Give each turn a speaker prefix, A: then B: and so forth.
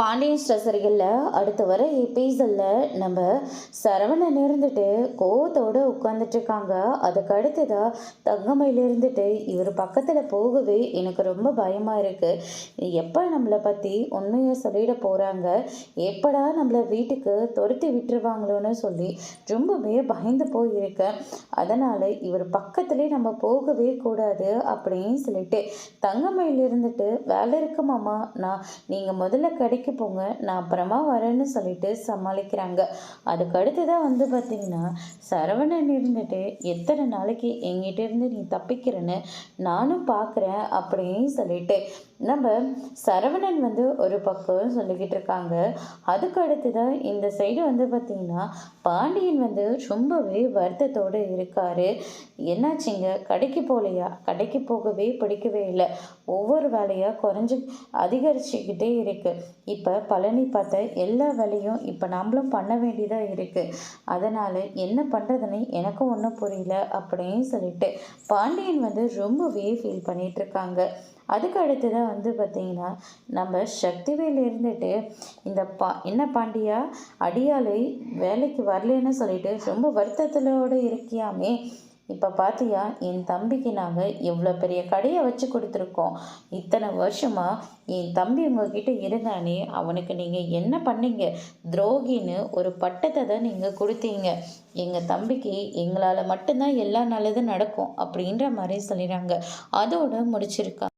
A: பாண்டியன் ஸ்டோரிகளில் அடுத்து வர எபிசோடில் நம்ம சரவணன் இருந்துட்டு கோவத்தோடு உட்காந்துட்டு இருக்காங்க. அதுக்கு அடுத்ததாக தங்கமையில் இருந்துட்டு இவர் பக்கத்தில் போகவே எனக்கு ரொம்ப பயமாக இருக்குது. எப்போ நம்மளை பற்றி உண்மையை சொல்லிட போகிறாங்க, எப்படா நம்மளை வீட்டுக்கு துரத்தி விட்டுருவாங்களோன்னு சொல்லி ரொம்பவே பயந்து போயிருக்கேன். அதனால் இவர் பக்கத்துலேயே நம்ம போகவே கூடாது அப்படின்னு சொல்லிட்டு தங்கமையில் இருந்துட்டு வேலை இருக்கு மாமா, நீங்கள் முதல்ல கடைக்கு போங்க, நான் அப்புறமா வரேன்னு சொல்லிட்டு சமாளிக்கிறாங்க. அதுக்கு அடுத்துதான் பார்த்தீங்கன்னா சரவணன் இருந்துட்டு எத்தனை நாளைக்கு எங்கிட்ட இருந்து நீ தப்பிக்கிறேன்னு நானும் பார்க்குறேன் அப்படின்னு சொல்லிட்டு நம்ம சரவணன் ஒரு பக்கம் சொல்லிக்கிட்டு இருக்காங்க. அதுக்கு அடுத்துதான் இந்த சைடு பார்த்தீங்கன்னா பாண்டியன் ரொம்பவே வருத்தத்தோடு இருக்காரு. என்னாச்சுங்க, கடைக்கு போகலையா? கடைக்கு போகவே பிடிக்கவே இல்லை, ஒவ்வொரு வேலையாக குறைஞ்சி அதிகரிச்சுக்கிட்டே இருக்கு. இப்போ பழனி பார்த்த எல்லா வேலையும் இப்போ நம்மளும் பண்ண வேண்டியதாக இருக்குது. அதனால் என்ன பண்ணுறதுன்னு எனக்கும் ஒன்றும் புரியல அப்படின்னு சொல்லிட்டு பாண்டியன் ரொம்பவே ஃபீல் பண்ணிகிட்ருக்காங்க. அதுக்கு அடுத்ததான் பார்த்தீங்கன்னா நம்ம சக்திவேல் இருந்துட்டு இந்த என்ன பாண்டியா, அடியாளை வேலைக்கு வரலன்னு சொல்லிட்டு ரொம்ப வருத்தத்திலோடு இருக்கியாமே, இப்போ பார்த்தியா என் தம்பிக்கு நாங்கள் எவ்வளோ பெரிய கடையை வச்சு கொடுத்துருக்கோம். இத்தனை வருஷமாக என் தம்பி உங்ககிட்ட இருந்தானே, அவனுக்கு நீங்கள் என்ன பண்ணீங்க? துரோகின்னு ஒரு பட்டத்தை தான் நீங்கள் கொடுத்தீங்க. எங்கள் தம்பிக்கு எங்களால் மட்டும்தான் எல்லா நல்லதும் நடக்கும் அப்படின்ற மாதிரி சொல்லிடுறாங்க. அதோடு முடிச்சிருக்காங்க.